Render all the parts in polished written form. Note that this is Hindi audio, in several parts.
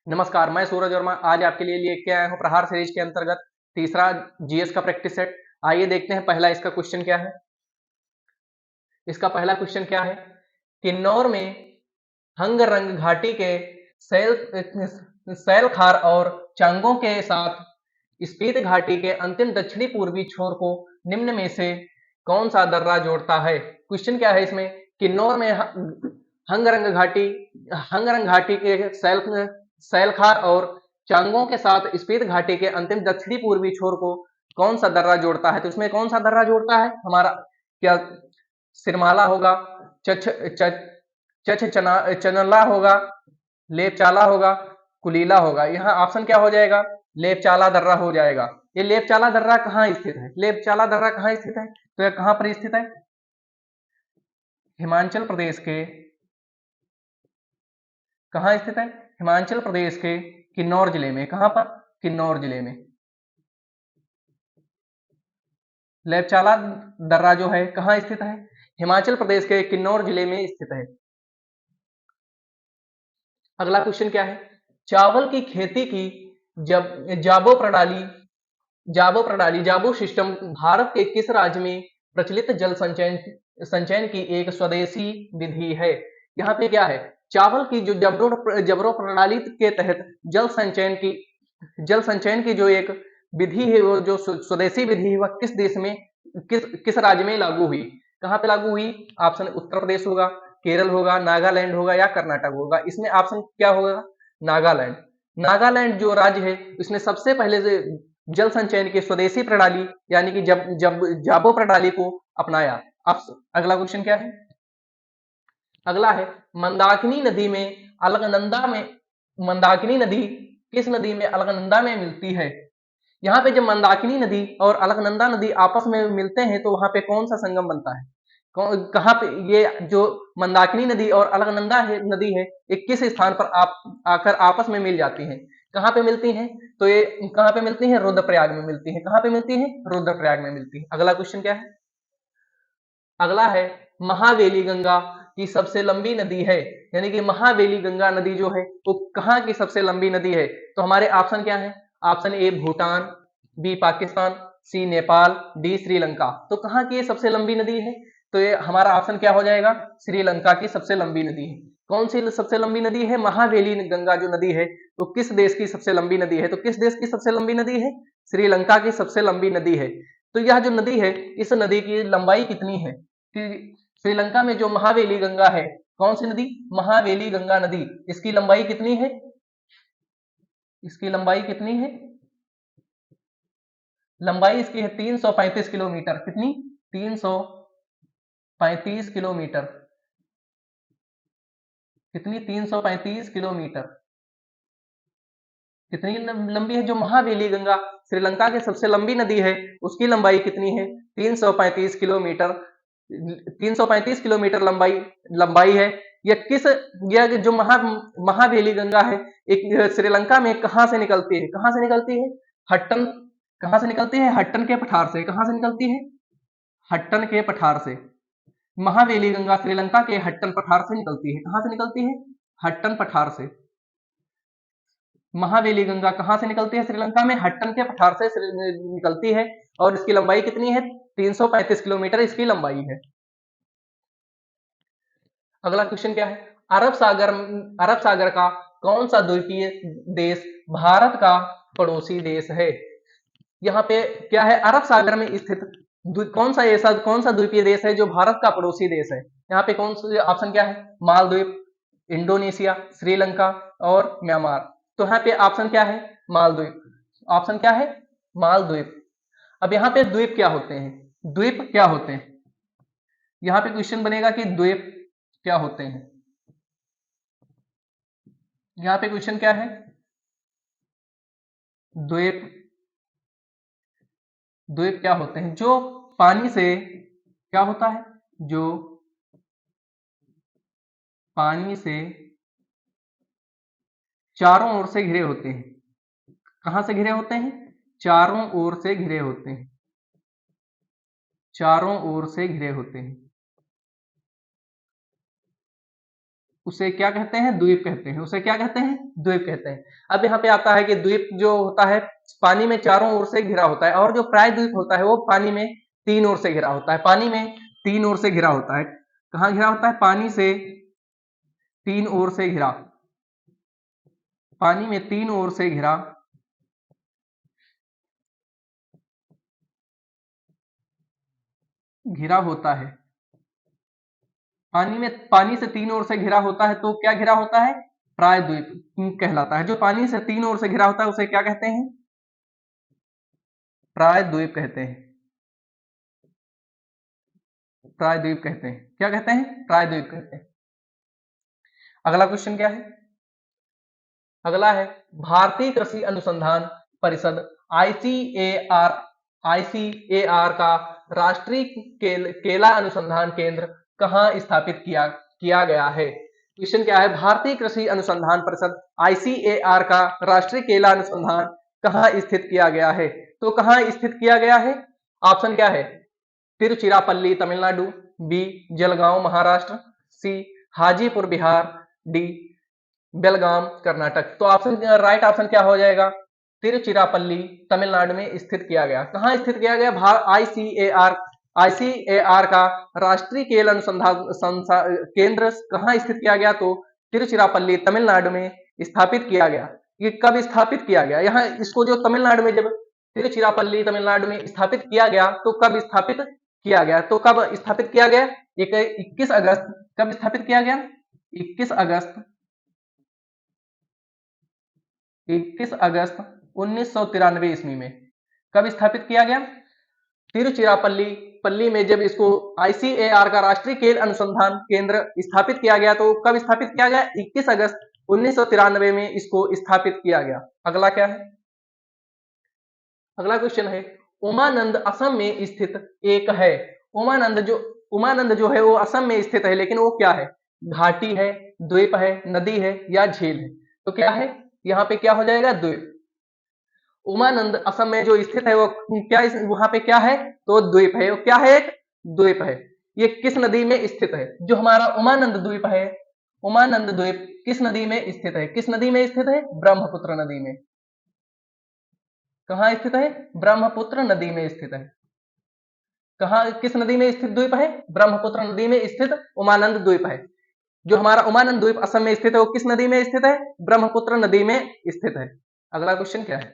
नमस्कार, मैं सूरज वर्मा आज आपके लिए लेके आया हूँ प्रहार सीरीज के अंतर्गत तीसरा जीएस का प्रैक्टिस सेट। आइए देखते हैं पहला इसका क्वेश्चन क्या है। इसका पहला क्वेश्चन क्या है, किन्नौर में हंग रंग घाटी के सैलखार और चांगों के साथ स्पीति घाटी के अंतिम दक्षिणी पूर्वी छोर को निम्न में से कौन सा दर्रा जोड़ता है। क्वेश्चन क्या है इसमें, किन्नौर में हंग रंग घाटी के सैलखार और चांगों के साथ स्पीति घाटी के अंतिम दक्षिणी पूर्वी छोर को कौन सा दर्रा जोड़ता है। तो इसमें कौन सा दर्रा जोड़ता है हमारा, क्या सिरमाला होगा, चच चच चनला होगा, लेपचाला होगा, कुलीला होगा। यहाँ ऑप्शन क्या हो जाएगा, लेपचाला दर्रा हो जाएगा। ये लेपचाला दर्रा कहाँ स्थित है, लेपचाला दर्रा कहाँ स्थित है, तो यह कहाँ पर स्थित है, हिमाचल प्रदेश के, कहाँ स्थित है, हिमाचल प्रदेश के किन्नौर जिले में। कहाँ पर, किन्नौर जिले में। लेपचाला दर्रा जो है कहाँ स्थित है, हिमाचल प्रदेश के किन्नौर जिले में स्थित है। अगला क्वेश्चन क्या है, चावल की खेती की जाबो सिस्टम भारत के किस राज्य में प्रचलित जल संचयन की एक स्वदेशी विधि है। यहाँ पे क्या है, चावल की जो जबरो प्रणाली के तहत जल संचयन की जो एक विधि है, वो जो स्वदेशी विधि है, वह किस देश में, किस राज्य में लागू हुई। कहाँ पे लागू हुई, ऑप्शन उत्तर प्रदेश होगा, केरल होगा, नागालैंड होगा या कर्नाटक होगा। इसमें ऑप्शन क्या होगा, नागालैंड। नागालैंड जो राज्य है उसने सबसे पहले से जल संचयन की स्वदेशी प्रणाली यानी कि जब जाबो प्रणाली को अपनाया। अब अगला क्वेश्चन क्या है, अगला है मंदाकिनी नदी में अलकनंदा में मंदाकिनी नदी किस नदी में अलकनंदा में मिलती है। यहाँ पे जब मंदाकिनी नदी और अलकनंदा नदी आपस में मिलते हैं तो वहां पे कौन सा संगम बनता है, कहाँ पे ये जो मंदाकिनी नदी और अलकनंदा नदी है, ये किस स्थान पर आकर आपस में मिल जाती हैं, कहाँ पे मिलती हैं, तो ये कहाँ पे मिलती हैं, रुद्रप्रयाग में मिलती हैं। कहाँ पे मिलती हैं, रुद्रप्रयाग में मिलती है। अगला क्वेश्चन क्या है, अगला है महावेली गंगा की सबसे लंबी नदी है, यानी कि महावेली गंगा नदी जो है वो कहाँ की सबसे लंबी नदी है। तो हमारे ऑप्शन क्या है, option A Bhutan, B Pakistan, C Nepal, D Sri Lanka. तो कहाँ की ये सबसे लंबी नदी है, तो ये हमारा ऑप्शन क्या हो जाएगा, श्रीलंका की सबसे लंबी नदी है। कौन सी सबसे लंबी नदी है, महावेली गंगा जो नदी है तो किस देश की सबसे लंबी नदी है, तो किस देश की सबसे लंबी नदी है, श्रीलंका की सबसे लंबी नदी है। तो यह जो नदी है, इस नदी की लंबाई कितनी है, कि श्रीलंका में जो महावेली गंगा है, कौन सी नदी, महावेली गंगा नदी, इसकी लंबाई कितनी है, इसकी लंबाई कितनी है, लंबाई इसकी है 335 किलोमीटर। कितनी, 335 किलोमीटर। कितनी, 335 किलोमीटर। कितनी लंबी है, जो महावेली गंगा श्रीलंका की सबसे लंबी नदी है उसकी लंबाई कितनी है, 335 किलोमीटर। 335 किलोमीटर लंबाई लंबाई है। यह जो महावेली गंगा है एक श्रीलंका में कहाँ से निकलती है, कहाँ से निकलती है, हट्टन, कहाँ से निकलती है, हट्टन के पठार से। कहाँ से निकलती है, हट्टन के पठार से। महावेली गंगा श्रीलंका के हट्टन पठार से निकलती है। कहाँ से निकलती है, हट्टन पठार से। महावेली गंगा कहाँ से निकलती है, श्रीलंका में हट्टन के पठार से निकलती है और इसकी लंबाई कितनी है, 335 किलोमीटर इसकी लंबाई है। अगला क्वेश्चन क्या है, अरब सागर का कौन सा द्वीपीय देश भारत का पड़ोसी देश है। यहाँ पे क्या है, अरब सागर में स्थित कौन सा द्वीपीय देश है जो भारत का पड़ोसी देश है। यहाँ पे कौन सा ऑप्शन क्या है, मालदीव, इंडोनेशिया, श्रीलंका और म्यांमार। तो यहाँ पे ऑप्शन क्या है, मालदीव। ऑप्शन क्या है, मालदीव। अब यहाँ पे द्वीप क्या होते हैं, द्वीप क्या होते हैं, यहाँ पे क्वेश्चन बनेगा कि द्वीप क्या होते हैं। यहाँ पे क्वेश्चन क्या है, द्वीप, द्वीप क्या होते हैं, जो पानी से क्या होता है, जो पानी से चारों ओर से घिरे होते हैं। कहां से घिरे होते हैं, चारों ओर से घिरे होते हैं, चारों ओर से घिरे होते हैं। उसे क्या कहते हैं? द्वीप कहते हैं। उसे क्या कहते हैं? द्वीप कहते हैं। अब यहाँ पे आता है कि द्वीप जो होता है पानी में चारों ओर से घिरा होता है, और जो प्रायद्वीप होता है वो पानी में तीन ओर से घिरा होता है। पानी में तीन ओर से घिरा होता है। कहाँ घिरा होता है? पानी से तीन ओर से घिरा, पानी में तीन ओर से घिरा घिरा होता है। पानी से तीन ओर से घिरा होता है तो क्या घिरा होता है? प्रायद्वीप कहलाता है। जो पानी से तीन ओर से घिरा होता है उसे क्या कहते हैं? प्रायद्वीप कहते हैं। प्रायद्वीप कहते हैं। क्या कहते हैं? प्रायद्वीप कहते हैं। अगला क्वेश्चन क्या है? अगला है भारतीय कृषि अनुसंधान परिषद आईसीएआर आईसीएआर का राष्ट्रीय केला अनुसंधान केंद्र कहाँ स्थापित किया गया है? क्वेश्चन क्या है? भारतीय कृषि अनुसंधान परिषद आईसीएआर का राष्ट्रीय केला अनुसंधान कहाँ स्थित किया गया है? तो कहाँ स्थित किया गया है? ऑप्शन क्या है? तिरुचिरापल्ली तमिलनाडु, बी जलगांव महाराष्ट्र, सी हाजीपुर बिहार, डी बेलगाम कर्नाटक। तो ऑप्शन राइट ऑप्शन क्या हो जाएगा? तिरुचिरापल्ली तमिलनाडु में स्थित किया गया। कहाँ स्थित किया गया? आईसीएआर का राष्ट्रीय खेल अनुसंधान केंद्र कहाँ स्थित किया गया? तो तिरुचिरापल्ली तमिलनाडु में स्थापित किया गया। ये कब स्थापित किया गया? यहाँ इसको जो तमिलनाडु में जब तिरुचिरापल्ली तमिलनाडु में स्थापित किया गया तो कब स्थापित किया गया? तो कब स्थापित किया गया? 21 अगस्त। कब स्थापित किया गया? 21 अगस्त 21 अगस्त 1993 ईस्वी में। कब स्थापित किया गया? तिरुचिरापल्ली पल्ली में जब इसको आईसीएआर का राष्ट्रीय खेल अनुसंधान केंद्र स्थापित किया गया तो कब स्थापित किया गया? 21 अगस्त 1993 में इसको स्थापित किया गया। अगला क्या है? अगला क्वेश्चन है उमानंद असम में स्थित एक है। उमानंद जो है वो असम में स्थित है, लेकिन वो क्या है? घाटी है, द्वीप है, नदी है या झील है? तो क्या है? यहाँ पे क्या हो जाएगा? द्वीप। उमानंद असम में जो स्थित है वो क्या वहां पे क्या है? तो द्वीप है। वो क्या है? एक द्वीप है। ये किस नदी में स्थित है? जो हमारा उमानंद द्वीप है, उमानंद द्वीप किस नदी में स्थित है? किस नदी में स्थित है? ब्रह्मपुत्र नदी में। कहाँ स्थित है? ब्रह्मपुत्र नदी में स्थित है। कहाँ किस नदी में स्थित द्वीप है? ब्रह्मपुत्र नदी में स्थित उमानंद द्वीप है। जो हमारा उमानंद द्वीप असम में स्थित है वो किस नदी में स्थित है? ब्रह्मपुत्र नदी में स्थित है। अगला क्वेश्चन क्या है?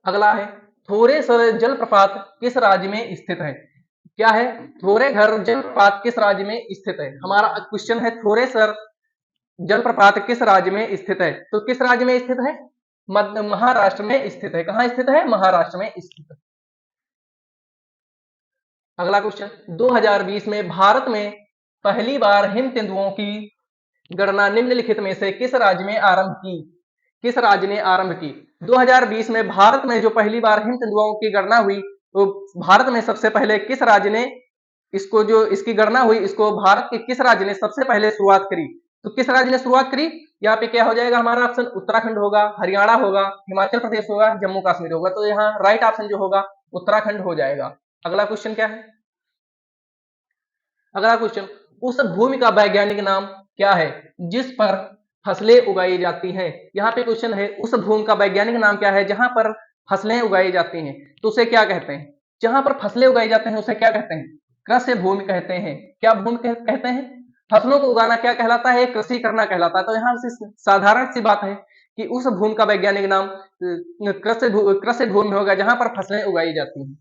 अगला है थोरेसर जलप्रपात किस राज्य में स्थित है? क्या है? थोरेघर जलप्रपात किस राज्य में स्थित है? हमारा क्वेश्चन है थोरेसर जलप्रपात किस राज्य में स्थित है? तो किस राज्य में स्थित है? महाराष्ट्र में स्थित है। कहाँ स्थित है? महाराष्ट्र में स्थित है। अगला क्वेश्चन 2020 में भारत में पहली बार हिम तेंदुओं की गणना निम्नलिखित में से किस राज्य में आरंभ की? किस राज्य ने आरंभ की? 2020 में भारत में जो पहली बार हिम तेंदुओं की गणना हुई तो भारत में सबसे पहले किस राज्य ने इसको जो इसकी गणना हुई इसको भारत के किस राज्य ने सबसे पहले शुरुआत करी? तो किस राज्य ने शुरुआत करी? यहाँ पे क्या हो जाएगा हमारा ऑप्शन? उत्तराखंड होगा, हरियाणा होगा, हिमाचल प्रदेश होगा, जम्मू कश्मीर होगा। तो यहाँ राइट ऑप्शन जो होगा उत्तराखंड हो जाएगा। अगला क्वेश्चन क्या है? अगला क्वेश्चन उस भूमि का वैज्ञानिक नाम क्या है जिस पर फसलें उगाई जाती हैं? यहाँ पे क्वेश्चन है उस भूमि का वैज्ञानिक नाम क्या है जहां पर फसलें उगाई जाती हैं? तो उसे क्या कहते हैं? जहां पर फसलें उगाई जाते हैं उसे क्या कहते हैं? कृषि भूमि कहते हैं। क्या भूमि कहते हैं? फसलों को उगाना क्या कहलाता है? कृषि करना कहलाता है। तो यहाँ से साधारण सी बात है कि उस भूमि का वैज्ञानिक नाम कृषि भूमि होगा जहां पर फसलें उगाई जाती हैं।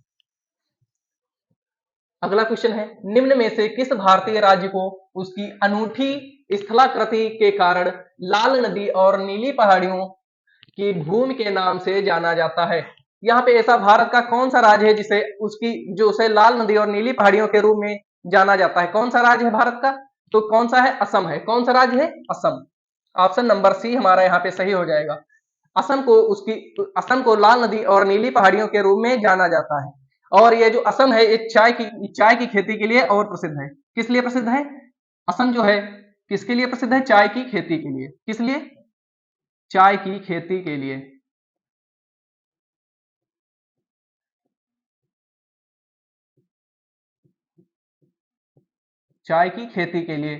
अगला क्वेश्चन है निम्न में से किस भारतीय राज्य को उसकी अनूठी स्थलाकृति के कारण लाल नदी और नीली पहाड़ियों की भूमि के नाम से जाना जाता है? यहाँ पे ऐसा भारत का कौन सा राज्य है जिसे उसकी जो उसे लाल नदी और नीली पहाड़ियों के रूप में जाना जाता है? कौन सा राज्य है भारत का? तो कौन सा है? असम है। कौन सा राज्य है? असम। ऑप्शन नंबर सी हमारा यहाँ पे सही हो जाएगा। असम को लाल नदी और नीली पहाड़ियों के रूप में जाना जाता है। और ये जो असम है ये चाय की खेती के लिए और प्रसिद्ध है। किस लिए प्रसिद्ध है? असम जो है किसके लिए प्रसिद्ध है? चाय की खेती के लिए। किस लिए? चाय की खेती के लिए। चाय की खेती के लिए।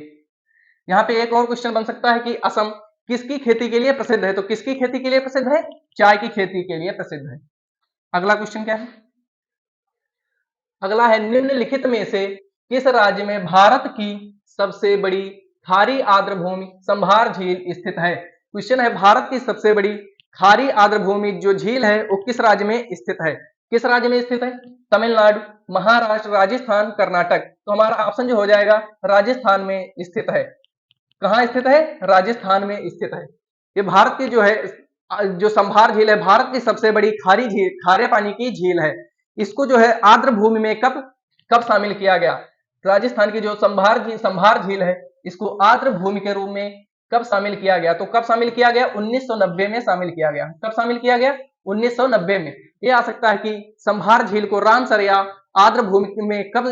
यहाँ पे एक और क्वेश्चन बन सकता है कि असम किसकी खेती के लिए प्रसिद्ध है? तो किसकी खेती के लिए प्रसिद्ध है? चाय की खेती के लिए प्रसिद्ध है। अगला क्वेश्चन क्या है? अगला है निम्नलिखित में से किस राज्य में भारत की सबसे बड़ी खारी आर्द्र भूमि संभार झील स्थित है? क्वेश्चन है भारत की सबसे बड़ी खारी आर्द्र भूमि जो झील है वो किस राज्य में स्थित है? किस राज्य में स्थित है? तमिलनाडु, महाराष्ट्र, राजस्थान, कर्नाटक। तो हमारा ऑप्शन जो हो जाएगा राजस्थान में स्थित है। कहाँ स्थित है? राजस्थान में स्थित है। ये भारत की जो है जो संभार झील है भारत की सबसे बड़ी खारी झील, खारे पानी की झील है। इसको जो है आर्द्र भूमि में कब कब शामिल किया गया? राजस्थान की जो संभार झील है इसको आर्द्र भूमि के रूप में कब शामिल किया गया? तो कब शामिल किया गया? 1990 में शामिल किया गया। कब शामिल किया गया? 1990 में। ये आ सकता है कि संभार झील को रामसर या आर्द्र भूमि में कब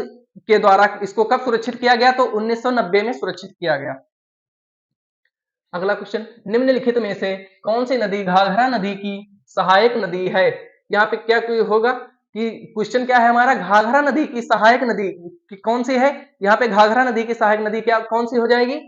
के द्वारा इसको कब सुरक्षित किया गया? तो 1990 में सुरक्षित किया गया। अगला क्वेश्चन निम्नलिखित में से कौन सी नदी घाघरा नदी की सहायक नदी है? यहाँ पे क्या होगा कि क्वेश्चन क्या है हमारा? घाघरा नदी की सहायक नदी की कौन सी है? यहाँ पे घाघरा नदी की सहायक नदी क्या कौन सी हो जाएगी?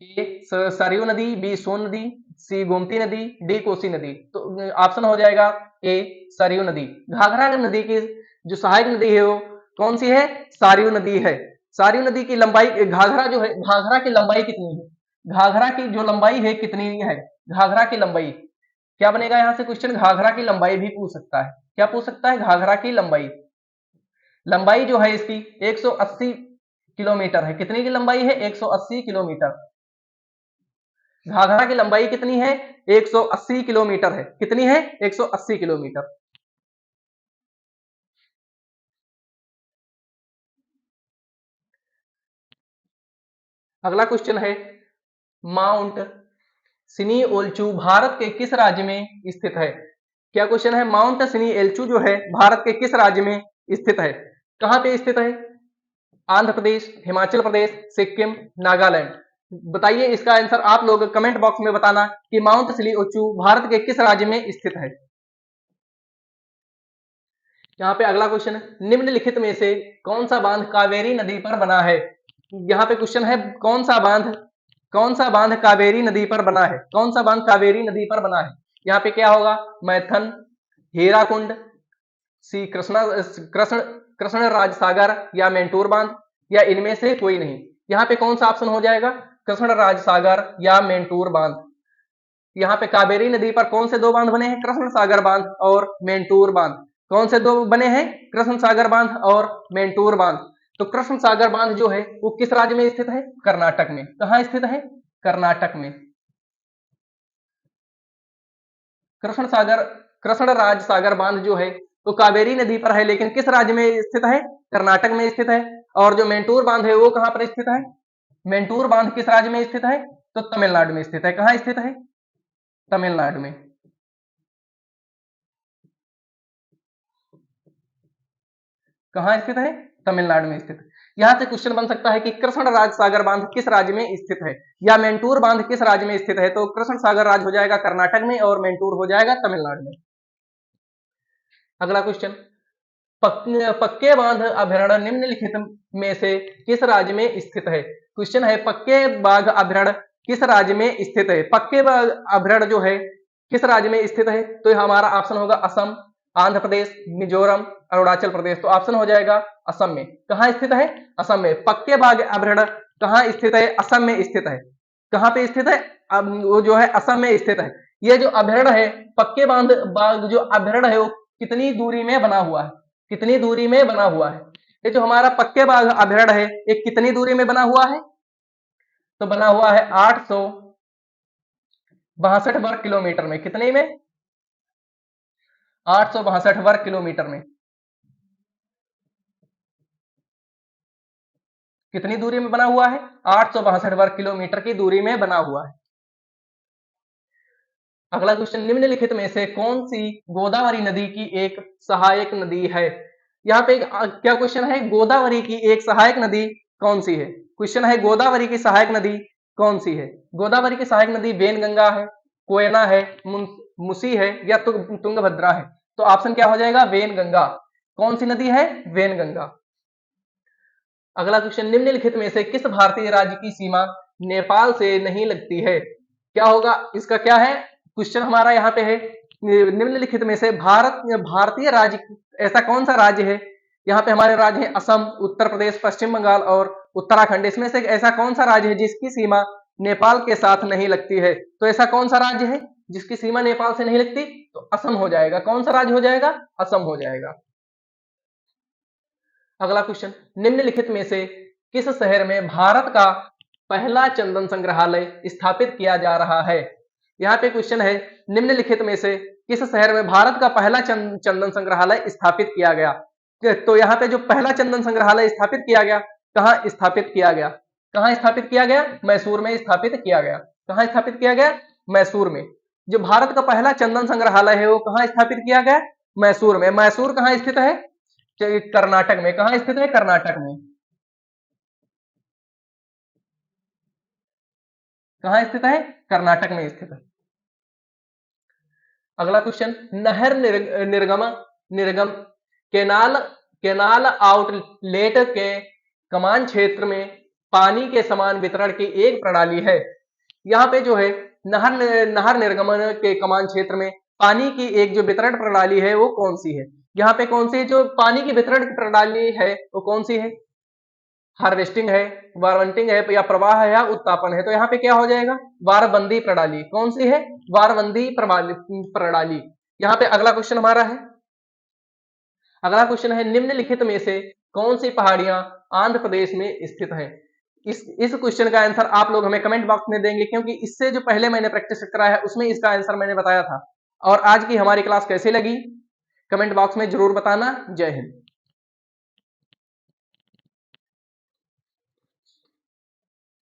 ए सरयू नदी, बी सोन नदी, सी गोमती नदी, डी कोसी नदी। तो ऑप्शन हो जाएगा ए सरयू नदी। घाघरा नदी की जो सहायक नदी है वो कौन सी है? सरयू नदी है। सरयू नदी की लंबाई घाघरा जो है घाघरा की लंबाई कितनी है? घाघरा की जो लंबाई है कितनी है? घाघरा की लंबाई क्या बनेगा? यहाँ से क्वेश्चन घाघरा की लंबाई भी पूछ सकता है। क्या पूछ सकता है? घाघरा की लंबाई। लंबाई जो है इसकी 180 किलोमीटर है। कितनी की लंबाई है? 180 किलोमीटर। घाघरा की लंबाई कितनी है? 180 किलोमीटर है। कितनी है? 180 किलोमीटर। अगला क्वेश्चन है माउंट सिनी ओल्चू भारत के किस राज्य में स्थित है? क्या क्वेश्चन है? माउंट सिनी एल्चू जो है भारत के किस राज्य में स्थित है? कहां पे स्थित है? आंध्र प्रदेश, हिमाचल प्रदेश, सिक्किम, नागालैंड। बताइए इसका आंसर आप लोग कमेंट बॉक्स में बताना कि माउंट सिली ओल्चू भारत के किस राज्य में स्थित है। यहाँ पे अगला क्वेश्चन है निम्नलिखित में से कौन सा बांध कावेरी नदी पर बना है? यहाँ पे क्वेश्चन है कौन सा बांध कावेरी नदी पर बना है? कौन सा बांध कावेरी नदी पर बना है? यहाँ पे क्या होगा? मैथन, हीराकुंड, सी कृष्ण कृष्ण राज सागर या मेंटूर बांध या इनमें से कोई नहीं। यहाँ पे कौन सा ऑप्शन हो जाएगा? कृष्ण राज सागर या मेंटूर बांध। यहाँ पे कावेरी नदी पर कौन से दो बांध बने हैं? कृष्ण सागर बांध और मेंटूर बांध। कौन से दो बने हैं? कृष्ण सागर बांध और मेंटूर बांध। तो कृष्ण सागर बांध जो है वो किस राज्य में स्थित है? कर्नाटक में। कहाँ स्थित है? कर्नाटक में। कृष्ण राज सागर बांध जो है तो कावेरी नदी पर है लेकिन किस राज्य में स्थित है? कर्नाटक में स्थित है। और जो मेंटूर बांध है वो कहां पर स्थित है? मेंटूर बांध किस राज्य में स्थित है? तो तमिलनाडु में स्थित है। कहां स्थित है? तमिलनाडु में। कहां स्थित है? तमिलनाडु में स्थित है। यहां से क्वेश्चन बन सकता है कि कृष्ण राज सागर बांध किस राज्य में स्थित है या मेंटूर बांध किस राज्य में स्थित है? तो कृष्ण सागर राज हो जाएगा कर्नाटक में और मेंटूर हो जाएगा तमिलनाडु में। अगला क्वेश्चन पक्के बांध अभ्यारण्य निम्नलिखित में से किस राज्य में स्थित है? क्वेश्चन है पक्के बाघ अभ्यारण्य किस राज्य में स्थित है? पक्के बाघ अभ्यारण्य जो है किस राज्य में स्थित है? तो हमारा ऑप्शन होगा असम, आंध्र प्रदेश, मिजोरम, अरुणाचल प्रदेश। तो ऑप्शन हो जाएगा असम में। कहाँ स्थित है? असम में। पक्के बाघ अभ्यारण्य कहाँ स्थित है? असम में स्थित है। कहाँ पे स्थित है? अब वो जो है असम में स्थित है। ये जो अभ्यारण्य है पक्के बाघ जो अभ्यारण्य है वो कितनी दूरी में बना हुआ है? कितनी दूरी में बना हुआ है? ये जो हमारा पक्के बाघ अभ्यारण्य है ये कितनी दूरी में बना हुआ है? तो बना हुआ है 862 वर्ग किलोमीटर में। कितने में? 862 वर्ग किलोमीटर में। कितनी दूरी में बना हुआ है? 862 वर्ग किलोमीटर की दूरी में बना हुआ है। अगला क्वेश्चन निम्नलिखित में से कौन सी गोदावरी नदी की एक सहायक नदी है? यहाँ पे क्या क्वेश्चन है? गोदावरी की एक सहायक नदी कौन सी है? क्वेश्चन है गोदावरी की सहायक नदी कौन सी है? गोदावरी की सहायक नदी वेनगंगा है, कोयना है, मुसी है या तुंगभद्रा है। तो ऑप्शन क्या हो जाएगा? वेनगंगा। कौन सी नदी है? वेनगंगा। अगला क्वेश्चन निम्नलिखित में से किस भारतीय राज्य की सीमा नेपाल से नहीं लगती है। क्या होगा इसका? क्या है क्वेश्चन हमारा यहाँ पे है, निम्नलिखित में से भारतीय राज्य ऐसा कौन सा राज्य है? यहाँ पे हमारे राज्य हैं असम, उत्तर प्रदेश, पश्चिम बंगाल और उत्तराखंड। इसमें से ऐसा कौन सा राज्य है जिसकी सीमा नेपाल के साथ नहीं लगती है? तो ऐसा कौन सा राज्य है जिसकी सीमा नेपाल से नहीं लगती? तो असम हो जाएगा। कौन सा राज्य हो जाएगा? असम हो जाएगा। अगला क्वेश्चन, निम्नलिखित में से किस शहर में भारत का पहला चंदन संग्रहालय स्थापित किया जा रहा है? यहाँ पे क्वेश्चन है, निम्नलिखित में से किस शहर में भारत का पहला चंदन संग्रहालय स्थापित किया गया? तो यहाँ पे जो पहला चंदन संग्रहालय स्थापित किया गया, कहाँ स्थापित किया गया? कहाँ स्थापित किया गया? मैसूर में स्थापित किया गया। कहाँ स्थापित किया गया? मैसूर में। जो भारत का पहला चंदन संग्रहालय है वो कहाँ स्थापित किया गया? मैसूर में। मैसूर कहाँ स्थित है? कर्नाटक में। कहाँ स्थित है? कर्नाटक में। कहाँ स्थित है? कर्नाटक में स्थित है। अगला क्वेश्चन, नहर निर्गम निर्गम केनाल केनाल आउटलेट के कमान क्षेत्र में पानी के समान वितरण की एक प्रणाली है। यहाँ पे जो है नहर नहर निर्गमन के कमान क्षेत्र में पानी की एक जो वितरण प्रणाली है वो कौन सी है? यहाँ पे कौन सी जो पानी की वितरण की प्रणाली है वो कौन सी है? हार्वेस्टिंग है, वारंटिंग है या प्रवाह है या उत्तापन है? तो यहाँ पे क्या हो जाएगा? वारबंदी प्रणाली। कौन सी है? वारबंदी प्रणाली। यहाँ पे अगला क्वेश्चन हमारा है, अगला क्वेश्चन है, निम्नलिखित में से कौन सी पहाड़ियां आंध्र प्रदेश में स्थित है? इस क्वेश्चन का आंसर आप लोग हमें कमेंट बॉक्स में देंगे, क्योंकि इससे जो पहले मैंने प्रैक्टिस कराया है उसमें इसका आंसर मैंने बताया था। और आज की हमारी क्लास कैसी लगी कमेंट बॉक्स में जरूर बताना। जय हिंद।